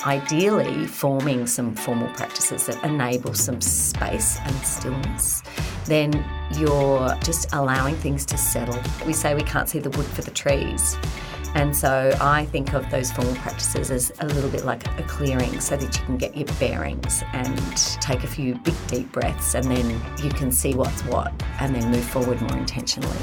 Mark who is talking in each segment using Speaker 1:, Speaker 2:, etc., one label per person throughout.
Speaker 1: ideally forming some formal practices that enable some space and stillness, then you're just allowing things to settle. We say we can't see the wood for the trees. And so I think of those formal practices as a little bit like a clearing so that you can get your bearings and take a few big deep breaths, and then you can see what's what and then move forward more intentionally.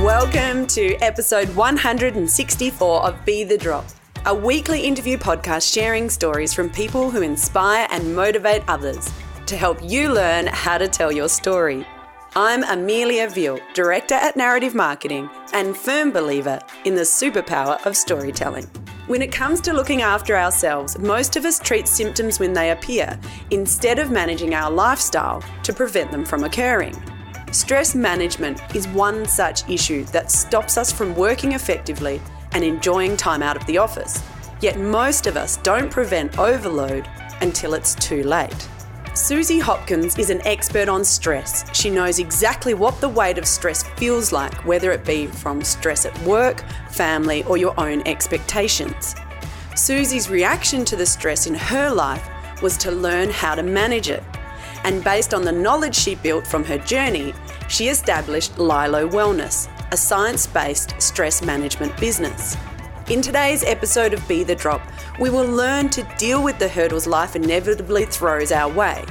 Speaker 2: Welcome to episode 164 of Be The Drop, a weekly interview podcast sharing stories from people who inspire and motivate others to help you learn how to tell your story. I'm Amelia Veal, Director at Narrative Marketing and firm believer in the superpower of storytelling. When it comes to looking after ourselves, most of us treat symptoms when they appear instead of managing our lifestyle to prevent them from occurring. Stress management is one such issue that stops us from working effectively and enjoying time out of the office. Yet most of us don't prevent overload until it's too late. Susie Hopkins is an expert on stress. She knows exactly what the weight of stress feels like, whether it be from stress at work, family, or your own expectations. Susie's reaction to the stress in her life was to learn how to manage it. And based on the knowledge she built from her journey, she established Lilo Wellness, a science-based stress management business. In today's episode of Be The Drop, we will learn to deal with the hurdles life inevitably throws our way.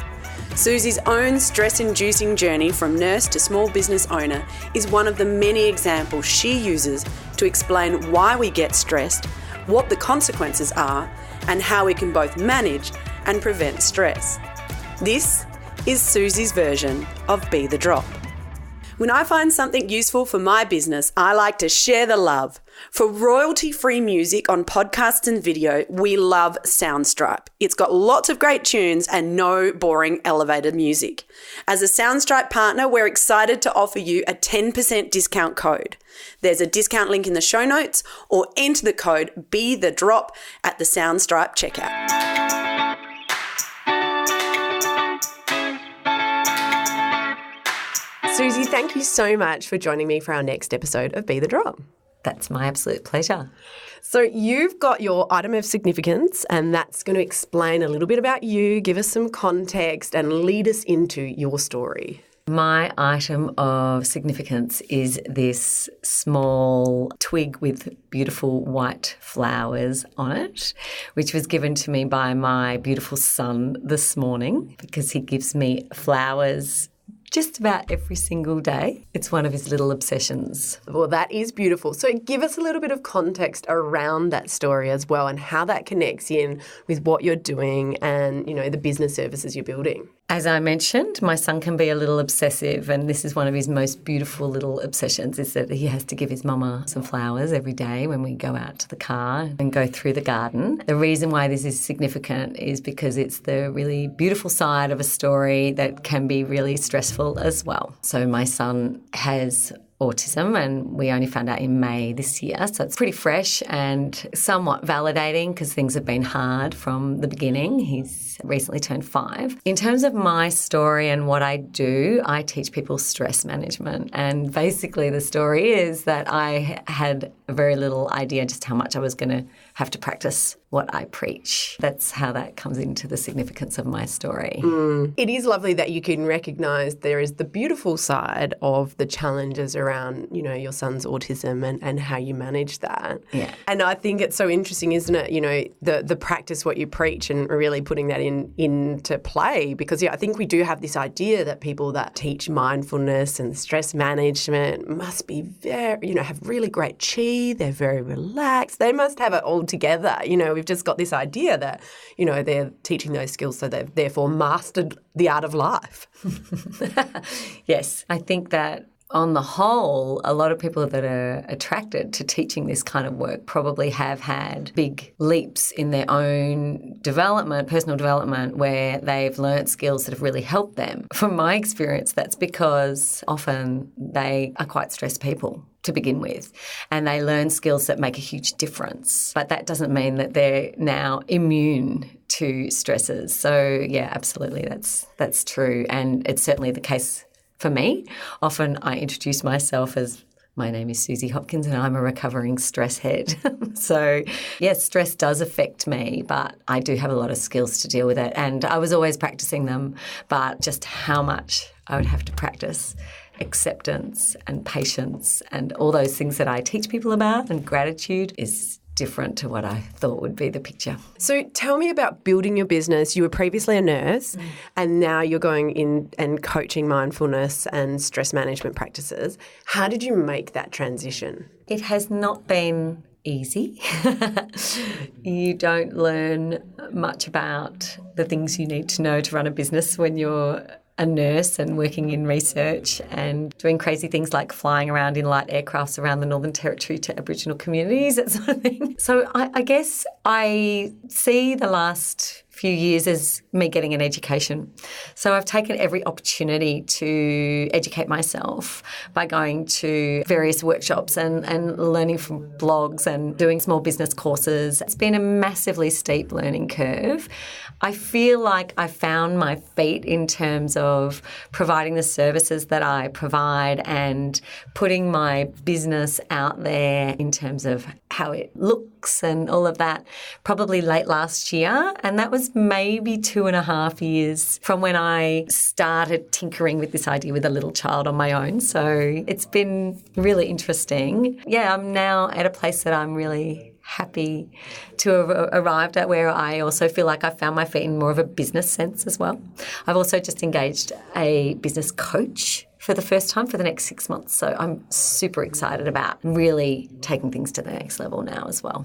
Speaker 2: Susie's own stress-inducing journey from nurse to small business owner is one of the many examples she uses to explain why we get stressed, what the consequences are, and how we can both manage and prevent stress. This is Susie's version of Be The Drop. When I find something useful for my business, I like to share the love. For royalty-free music on podcasts and video, we love Soundstripe. It's got lots of great tunes and no boring elevator music. As a Soundstripe partner, we're excited to offer you a 10% discount code. There's a discount link in the show notes, or enter the code BETHEDROP at the Soundstripe checkout. Susie, thank you so much for joining me for our next episode of Be The Drop.
Speaker 1: That's my absolute pleasure.
Speaker 2: So you've got your item of significance, and that's going to explain a little bit about you, give us some context, and lead us into your story.
Speaker 1: My item of significance is this small twig with beautiful white flowers on it, which was given to me by my beautiful son this morning because he gives me flowers just about every single day. It's one of his little obsessions.
Speaker 2: Well, that is beautiful. So give us a little bit of context around that story as well, and how that connects in with what you're doing and, you know, the business services you're building.
Speaker 1: As I mentioned, my son can be a little obsessive, and this is one of his most beautiful little obsessions, is that he has to give his mama some flowers every day when we go out to the car and go through the garden. The reason why this is significant is because it's the really beautiful side of a story that can be really stressful as well. So my son has autism, and we only found out in May this year, so it's pretty fresh and somewhat validating because things have been hard from the beginning. He's recently turned 5. In terms of my story and what I do, I teach people stress management, and basically the story is that I had very little idea just how much I was going to have to practice what I preach. That's how that comes into the significance of my story.
Speaker 2: It is lovely that you can recognise there is the beautiful side of the challenges around, you know, your son's autism and how you manage that.
Speaker 1: Yeah.
Speaker 2: And I think it's so interesting, isn't it, you know, the practice what you preach and really putting that into play, because I think we do have this idea that people that teach mindfulness and stress management must be very, you know, have really great chi, they're very relaxed, they must have it all together. You know, we've just got this idea that, you know, they're teaching those skills so they've therefore mastered the art of life.
Speaker 1: Yes, I think that on the whole, a lot of people that are attracted to teaching this kind of work probably have had big leaps in their own development, personal development, where they've learnt skills that have really helped them. From my experience, that's because often they are quite stressed people to begin with, and they learn skills that make a huge difference. But that doesn't mean that they're now immune to stresses. So, yeah, absolutely, that's true. And it's certainly the case for me. Often I introduce myself as My name is Susie Hopkins and I'm a recovering stress head. So, yes, stress does affect me, but I do have a lot of skills to deal with it. And I was always practicing them, but just how much I would have to practice acceptance and patience and all those things that I teach people about, and gratitude is different to what I thought would be the picture.
Speaker 2: So tell me about building your business. You were previously a nurse and now you're going in and coaching mindfulness and stress management practices. How did you make that transition?
Speaker 1: It has not been easy. You don't learn much about the things you need to know to run a business when you're a nurse and working in research and doing crazy things like flying around in light aircrafts around the Northern Territory to Aboriginal communities, that sort of thing. So I guess I see the last few years as me getting an education. So I've taken every opportunity to educate myself by going to various workshops and learning from blogs and doing small business courses. It's been a massively steep learning curve. I feel like I found my feet in terms of providing the services that I provide and putting my business out there in terms of how it looks and all of that probably late last year. And that was maybe 2.5 years from when I started tinkering with this idea with a little child on my own. So it's been really interesting. Yeah, I'm now at a place that I'm really happy to have arrived at, where I also feel like I found my feet in more of a business sense as well. I've also just engaged a business coach for the first time for the next 6 months. So I'm super excited about really taking things to the next level now as well.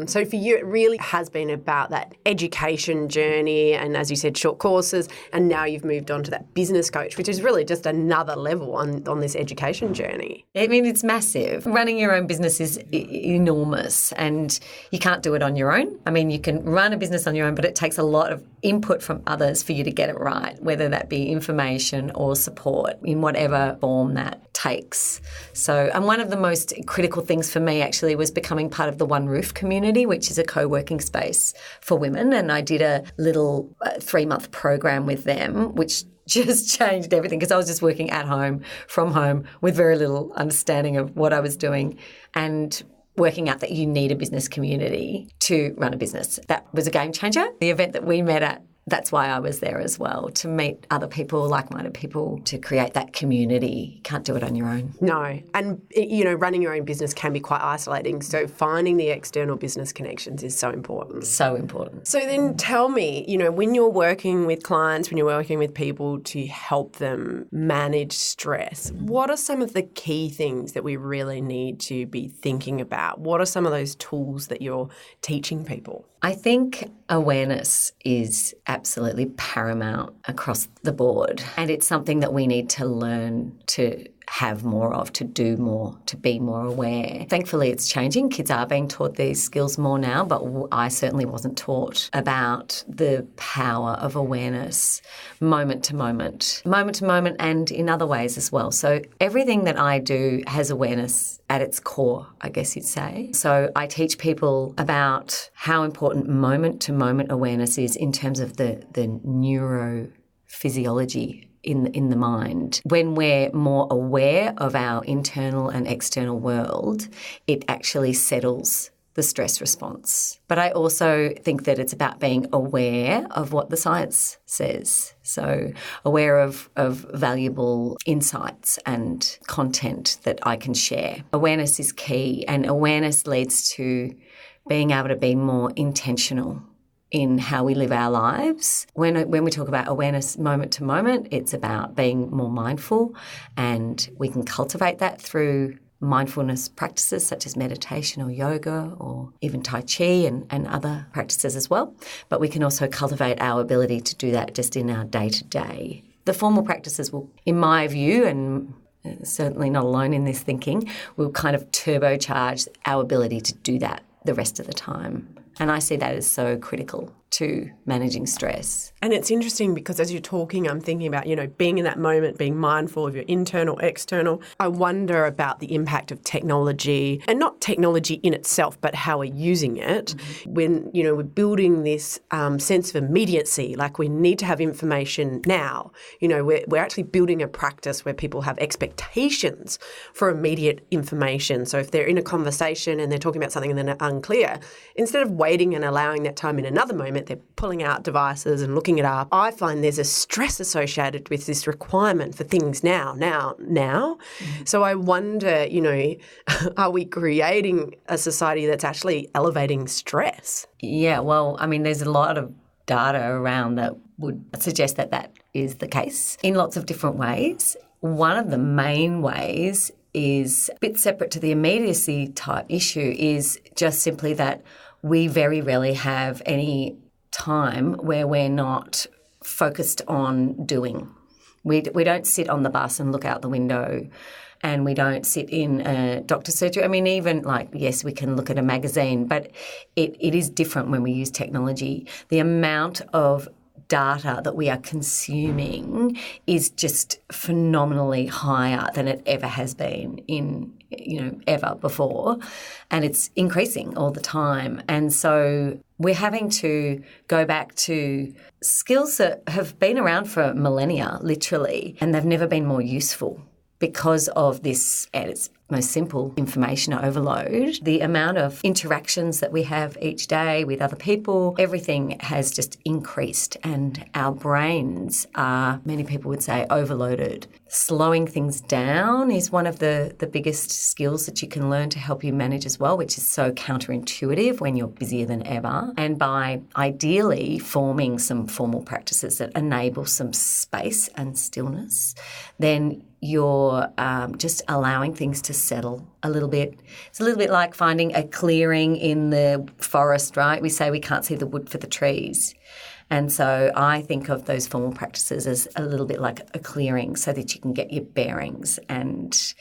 Speaker 2: So for you, it really has been about that education journey and, as you said, short courses, and now you've moved on to that business coach, which is really just another level on this education journey.
Speaker 1: I mean, it's massive. Running your own business is enormous and you can't do it on your own. I mean, you can run a business on your own, but it takes a lot of input from others for you to get it right, whether that be information or support in whatever form that takes. So, and one of the most critical things for me actually was becoming part of the One Roof community, which is a co-working space for women. And I did a little 3-month program with them, which just changed everything because I was just working at home, from home, with very little understanding of what I was doing and working out that you need a business community to run a business. That was a game changer. The event that we met at, that's why I was there as well, to meet other people, like-minded people, to create that community. You can't do it on your own.
Speaker 2: No. And, you know, running your own business can be quite isolating. So finding the external business connections is so important.
Speaker 1: So important.
Speaker 2: So then tell me, you know, when you're working with clients, when you're working with people to help them manage stress, what are some of the key things that we really need to be thinking about? What are some of those tools that you're teaching people?
Speaker 1: I think awareness is absolutely paramount across the board, and it's something that we need to learn to have more of, to do more, to be more aware. Thankfully, it's changing. Kids are being taught these skills more now, but I certainly wasn't taught about the power of awareness moment to moment, and in other ways as well. So everything that I do has awareness at its core, I guess you'd say. So I teach people about how important moment-to-moment awareness is in terms of the neurophysiology in the mind. When we're more aware of our internal and external world, it actually settles the stress response. But I also think that it's about being aware of what the science says. So aware of valuable insights and content that I can share. Awareness is key, and awareness leads to being able to be more intentional in how we live our lives. When we talk about awareness moment to moment, it's about being more mindful, and we can cultivate that through mindfulness practices such as meditation or yoga or even Tai Chi and other practices as well. But we can also cultivate our ability to do that just in our day-to-day. The formal practices will, in my view, and certainly not alone in this thinking, will kind of turbocharge our ability to do that the rest of the time. And I see that as so critical to managing stress.
Speaker 3: And it's interesting because as you're talking, I'm thinking about, being in that moment, being mindful of your internal, external. I wonder about the impact of technology, and not technology in itself, but how we're using it. When, we're building this sense of immediacy, like we need to have information now. We're actually building a practice where people have expectations for immediate information. So if they're in a conversation and they're talking about something and they're unclear, instead of waiting and allowing that time in another moment, they're pulling out devices and looking it up. I find there's a stress associated with this requirement for things now. So I wonder, are we creating a society that's actually elevating stress?
Speaker 1: Yeah, well, I mean, there's a lot of data around that would suggest that that is the case in lots of different ways. One of the main ways is a bit separate to the immediacy type issue, is just simply that we very rarely have any time where we're not focused on doing. We don't sit on the bus and look out the window, and we don't sit in a doctor's surgery. I mean, even yes, we can look at a magazine, but it is different when we use technology. The amount of data that we are consuming is just phenomenally higher than it ever has been in ever before, and it's increasing all the time. And so we're having to go back to skills that have been around for millennia, literally, and they've never been more useful because of this, at its most simple, information overload. The amount of interactions that we have each day with other people, everything has just increased, and our brains are, many people would say, overloaded. Slowing things down is one of the biggest skills that you can learn to help you manage as well, which is so counterintuitive when you're busier than ever. And by ideally forming some formal practices that enable some space and stillness, then you're just allowing things to settle a little bit. It's a little bit like finding a clearing in the forest, right? We say we can't see the wood for the trees. And so I think of those formal practices as a little bit like a clearing, so that you can get your bearings and,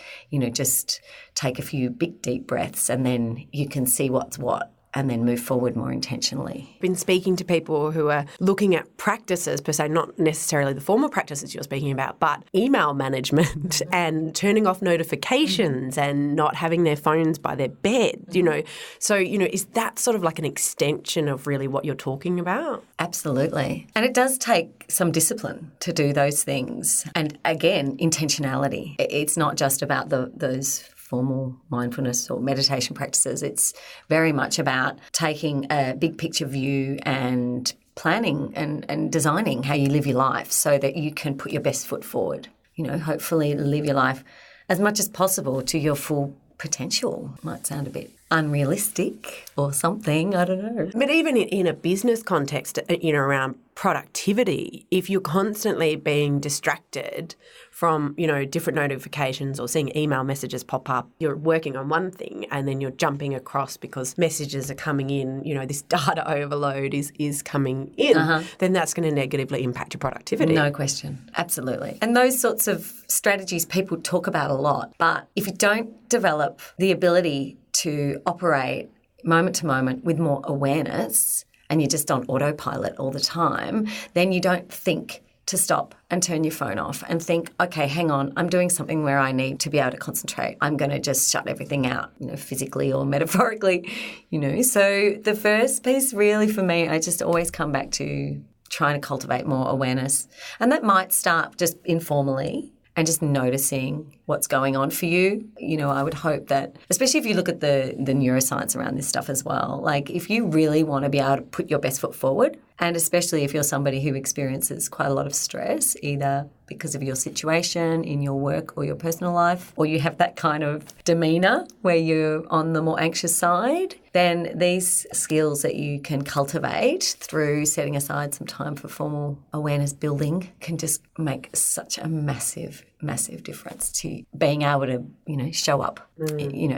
Speaker 1: just take a few big deep breaths, and then you can see what's what, and then move forward more intentionally.
Speaker 3: Been speaking to people who are looking at practices per se, not necessarily the formal practices you're speaking about, but email management and turning off notifications and not having their phones by their bed, So, is that sort of like an extension of really what you're talking about?
Speaker 1: Absolutely. And it does take some discipline to do those things. And again, intentionality. It's not just about those formal mindfulness or meditation practices. It's very much about taking a big picture view and planning and designing how you live your life so that you can put your best foot forward. Hopefully live your life as much as possible to your full potential. Might sound a bit unrealistic or something, I don't know.
Speaker 3: But even in a business context, around productivity, if you're constantly being distracted from, different notifications or seeing email messages pop up, you're working on one thing and then you're jumping across because messages are coming in, this data overload is coming in, then that's going to negatively impact your productivity.
Speaker 1: No question. Absolutely. And those sorts of strategies people talk about a lot, but if you don't develop the ability to operate moment to moment with more awareness, and you're just on autopilot all the time, then you don't think to stop and turn your phone off and think, okay, hang on, I'm doing something where I need to be able to concentrate. I'm going to just shut everything out, physically or metaphorically, So the first piece really for me, I just always come back to trying to cultivate more awareness. And that might start just informally and just noticing what's going on for you. I would hope that, especially if you look at the neuroscience around this stuff as well, like if you really want to be able to put your best foot forward, and especially if you're somebody who experiences quite a lot of stress, either because of your situation in your work or your personal life, or you have that kind of demeanour where you're on the more anxious side, then these skills that you can cultivate through setting aside some time for formal awareness building can just make such a massive difference to being able to, show up,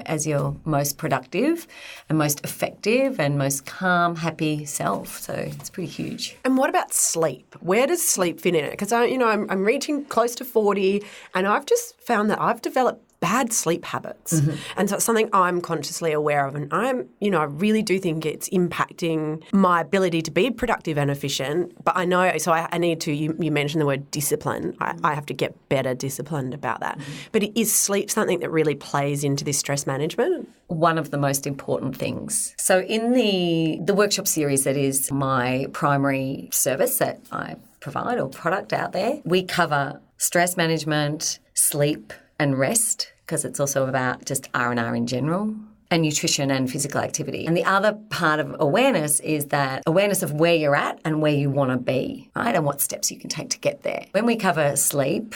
Speaker 1: as your most productive and most effective and most calm, happy self. So it's pretty huge.
Speaker 3: And what about sleep? Where does sleep fit in it? Because I'm reaching close to 40 and I've just found that I've developed bad sleep habits. And so it's something I'm consciously aware of. And I really do think it's impacting my ability to be productive and efficient. But I know, so I need to, you mentioned the word discipline. I have to get better disciplined about that. But is sleep something that really plays into this stress management?
Speaker 1: One of the most important things. So in the workshop series that is my primary service that I provide or product out there, we cover stress management, sleep and rest, because it's also about just R&R in general, and nutrition and physical activity. And the other part of awareness is that awareness of where you're at and where you want to be, right, and what steps you can take to get there. When we cover sleep,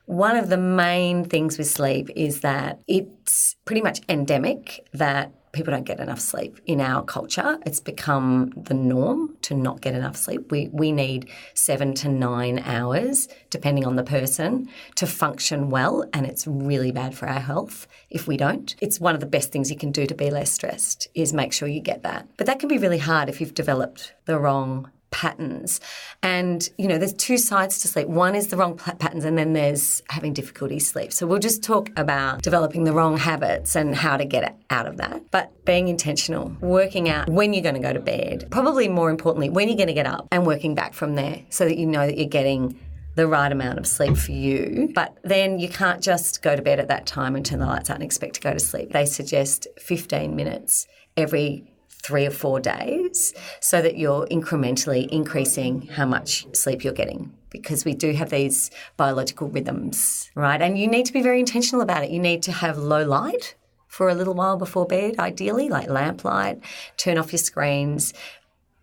Speaker 1: one of the main things with sleep is that it's pretty much endemic that people don't get enough sleep in our culture. It's become the norm to not get enough sleep. We need 7 to 9 hours, depending on the person, to function well, and it's really bad for our health if we don't. It's one of the best things you can do to be less stressed is make sure you get that. But that can be really hard if you've developed the wrong patterns. And, there's two sides to sleep. One is the wrong patterns, and then there's having difficulty sleep. So we'll just talk about developing the wrong habits and how to get out of that. But being intentional, working out when you're going to go to bed, probably more importantly, when you're going to get up, and working back from there so that you know that you're getting the right amount of sleep for you. But then you can't just go to bed at that time and turn the lights out and expect to go to sleep. They suggest 15 minutes every 3 or 4 days so that you're incrementally increasing how much sleep you're getting, because we do have these biological rhythms, right? And you need to be very intentional about it. You need to have low light for a little while before bed, ideally, like lamplight, turn off your screens,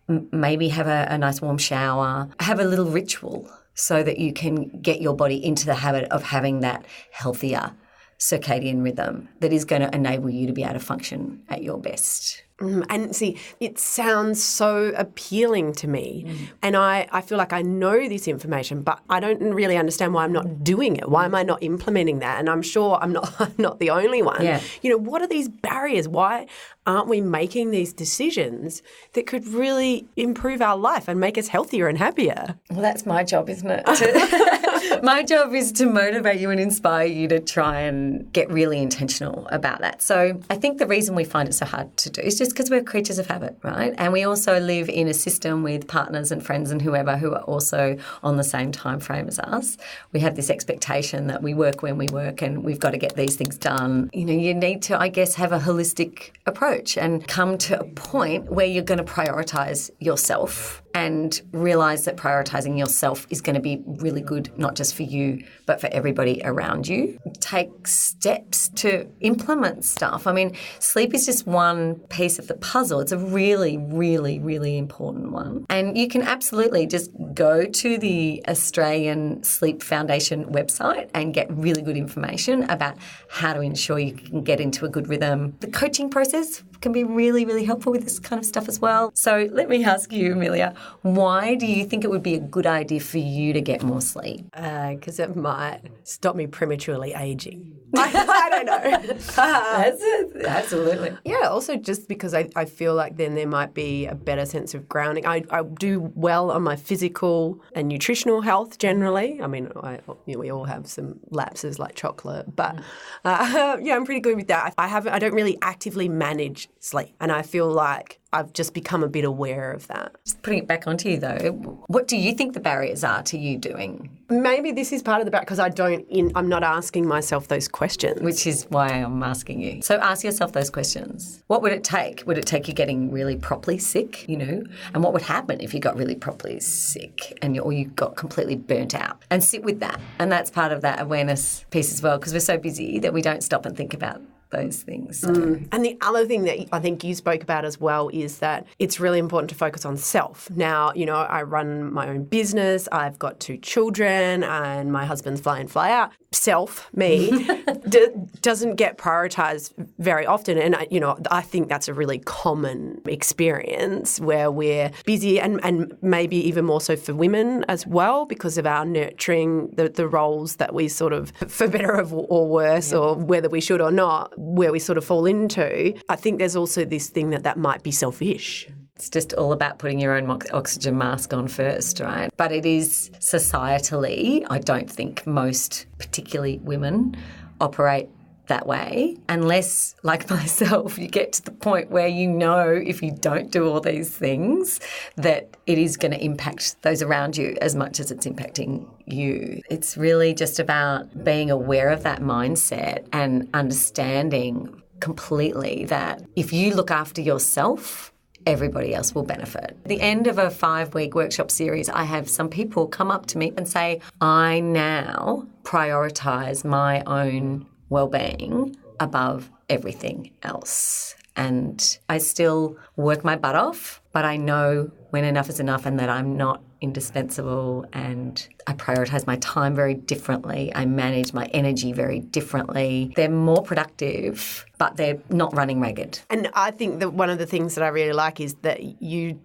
Speaker 1: maybe have a nice warm shower, have a little ritual so that you can get your body into the habit of having that healthier circadian rhythm that is going to enable you to be able to function at your best.
Speaker 3: And see, it sounds so appealing to me. And I feel like I know this information, but I don't really understand why I'm not doing it. Why am I not implementing that? And I'm sure I'm not the only one.
Speaker 1: Yeah.
Speaker 3: What are these barriers? Why aren't we making these decisions that could really improve our life and make us healthier and happier?
Speaker 1: Well, that's my job, isn't it? My job is to motivate you and inspire you to try and get really intentional about that. So I think the reason we find it so hard to do is just because we're creatures of habit, right? And we also live in a system with partners and friends and whoever who are also on the same time frame as us. We have this expectation that we work when we work and we've got to get these things done. You need to, I guess, have a holistic approach and come to a point where you're going to prioritise yourself and realise that prioritising yourself is going to be really good, not just for you, but for everybody around you. Take steps to implement stuff. I mean, sleep is just one piece of the puzzle. It's a really, really, really important one. And you can absolutely just go to the Australian Sleep Foundation website and get really good information about how to ensure you can get into a good rhythm. The coaching process can be really, really helpful with this kind of stuff as well. So let me ask you, Amelia, why do you think it would be a good idea for you to get more sleep?
Speaker 3: Because it might stop me prematurely aging. I don't know.
Speaker 1: That's it. Absolutely.
Speaker 3: Yeah, also just because I feel like then there might be a better sense of grounding. I do well on my physical and nutritional health generally. I mean, we all have some lapses like chocolate, but I'm pretty good with that. I don't really actively manage sleep, and I feel like I've just become a bit aware of that.
Speaker 1: Just putting it back onto you though, what do you think the barriers are to you doing?
Speaker 3: Maybe this is part of the barrier because I'm not asking myself those questions.
Speaker 1: Which is why I'm asking you. So ask yourself those questions. What would it take? Would it take you getting really properly sick, And what would happen if you got really properly sick or you got completely burnt out? And sit with that. And that's part of that awareness piece as well, because we're so busy that we don't stop and think about those things. So.
Speaker 3: And the other thing that I think you spoke about as well is that it's really important to focus on self. Now, I run my own business. I've got 2 children and my husband's fly in, fly out. Self, me, doesn't get prioritised very often. And, I think that's a really common experience where we're busy and maybe even more so for women as well because of our nurturing the roles that we sort of, for better or worse, or whether we should or not, where we sort of fall into. I think there's also this thing that might be selfish.
Speaker 1: It's just all about putting your own oxygen mask on first, right? But it is societally, I don't think most, particularly women, operate that way unless, like myself, you get to the point where you know if you don't do all these things that it is going to impact those around you as much as it's impacting you. It's really just about being aware of that mindset and understanding completely that if you look after yourself, everybody else will benefit. At the end of a 5-week workshop series, I have some people come up to me and say, I now prioritise my own well-being above everything else. And I still work my butt off, but I know when enough is enough and that I'm not indispensable, and I prioritise my time very differently. I manage my energy very differently. They're more productive, but they're not running ragged.
Speaker 3: And I think that one of the things that I really like is that you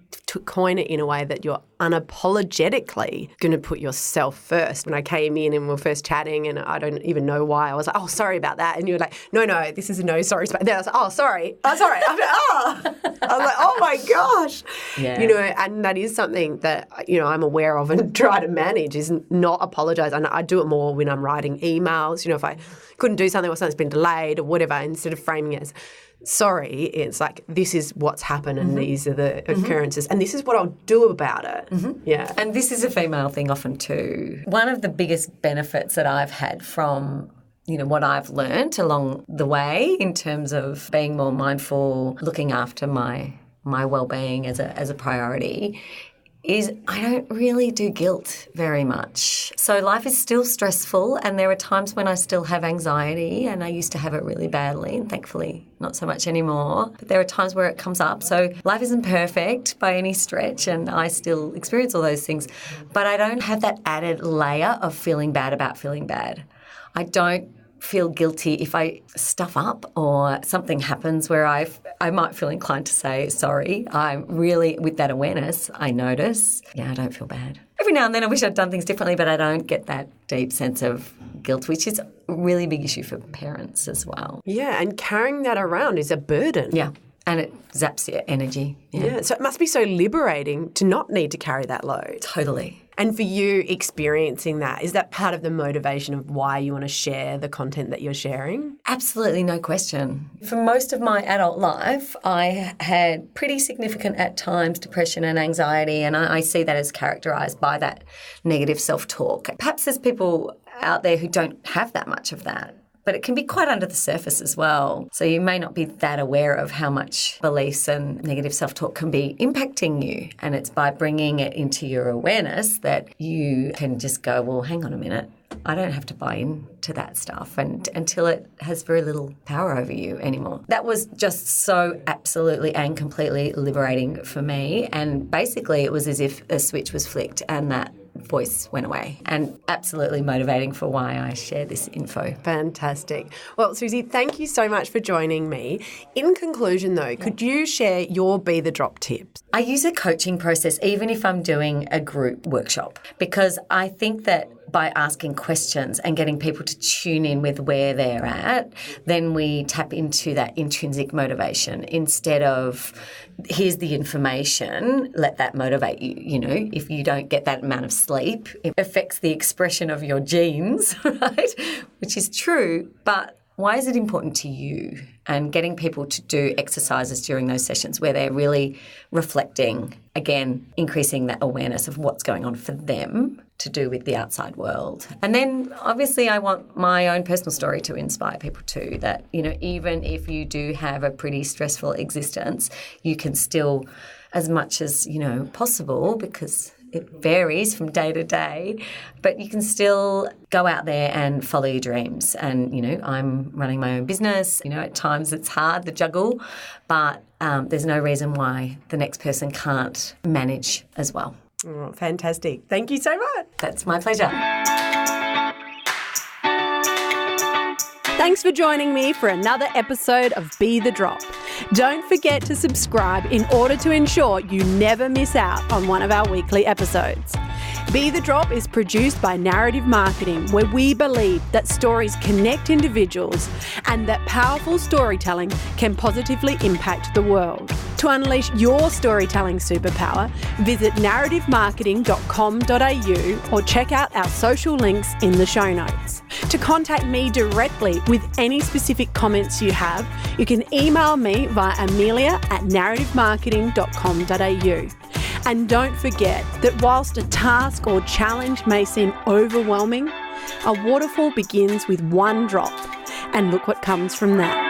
Speaker 3: coin it in a way that you're unapologetically going to put yourself first. When I came in and we were first chatting and I don't even know why, I was like, oh, sorry about that. And you were like, no, this is a no, sorry. Then I was like, oh, sorry. I was like, oh my gosh.
Speaker 1: Yeah.
Speaker 3: You know, and that is something that, you know, I'm aware of and try to manage is not apologise. And I do it more when I'm writing emails. You know, if I couldn't do something or something's been delayed or whatever, instead of framing it as sorry, it's like, this is what's happened and these are the occurrences and this is what I'll do about it. Yeah.
Speaker 1: And this is a female thing often too. One of the biggest benefits that I've had from, you know, what I've learnt along the way in terms of being more mindful, looking after my well-being as a priority is I don't really do guilt very much. So life is still stressful and there are times when I still have anxiety, and I used to have it really badly and thankfully not so much anymore. But there are times where it comes up. So life isn't perfect by any stretch and I still experience all those things. But I don't have that added layer of feeling bad about feeling bad. I don't feel guilty if I stuff up or something happens where I might feel inclined to say sorry. I'm really, with that awareness, I notice, I don't feel bad. Every now and then I wish I'd done things differently, but I don't get that deep sense of guilt, which is a really big issue for parents as well.
Speaker 3: Yeah, and carrying that around is a burden.
Speaker 1: Yeah. And it zaps your energy.
Speaker 3: Yeah, so it must be so liberating to not need to carry that load.
Speaker 1: Totally.
Speaker 3: And for you experiencing that, is that part of the motivation of why you want to share the content that you're sharing?
Speaker 1: Absolutely, no question. For most of my adult life, I had pretty significant at times depression and anxiety, and I see that as characterised by that negative self-talk. Perhaps there's people out there who don't have that much of that, but it can be quite under the surface as well. So you may not be that aware of how much beliefs and negative self-talk can be impacting you. And it's by bringing it into your awareness that you can just go, well, hang on a minute. I don't have to buy into that stuff and until it has very little power over you anymore. That was just so absolutely and completely liberating for me. And basically it was as if a switch was flicked and that voice went away, and absolutely motivating for why I share this info.
Speaker 3: Fantastic. Well, Susie, thank you so much for joining me. In conclusion, though, could you share your Be the Drop tips?
Speaker 1: I use a coaching process even if I'm doing a group workshop, because I think that by asking questions and getting people to tune in with where they're at, then we tap into that intrinsic motivation instead of here's the information, let that motivate you. You know, if you don't get that amount of sleep, it affects the expression of your genes, right? Which is true, but why is it important to you? And getting people to do exercises during those sessions where they're really reflecting, again, increasing that awareness of what's going on for them to do with the outside world. And then obviously I want my own personal story to inspire people too, that, you know, even if you do have a pretty stressful existence, you can still, as much as, you know, possible, because it varies from day to day, but you can still go out there and follow your dreams. And, you know, I'm running my own business. You know, at times it's hard to juggle, but there's no reason why the next person can't manage as well.
Speaker 3: Oh, fantastic. Thank you so much.
Speaker 1: That's my pleasure.
Speaker 2: Thanks for joining me for another episode of Be the Drop. Don't forget to subscribe in order to ensure you never miss out on one of our weekly episodes. Be the Drop is produced by Narrative Marketing, where we believe that stories connect individuals and that powerful storytelling can positively impact the world. To unleash your storytelling superpower, visit narrativemarketing.com.au or check out our social links in the show notes. To contact me directly with any specific comments you have, you can email me via amelia@narrativemarketing.com.au. And don't forget that whilst a task or challenge may seem overwhelming, a waterfall begins with one drop. And look what comes from that.